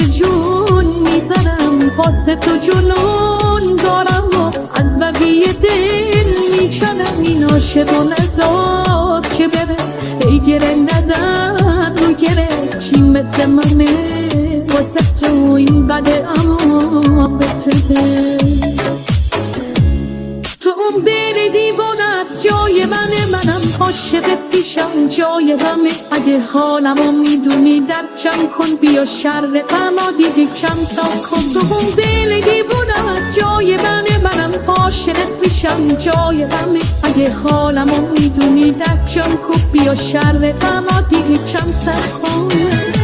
جون میزنم واسه تو جنون دارم و از بقیه دل میکنم این عاشق و نزار که بره ای گره نزن رو گره چی مثل منه واسه تو این قده اما بتره تو اون دل دیوانت جای منم عاشقت میشم جای همه اگه حالمو میدونی در جمع کن بیا شر غما دیگه کم تا کن تو اون دل دیوانت جای منم عاشقت میشم جای همه اگه حالمو میدونی در جمع کن بیا شر غما دیگه کم تا کن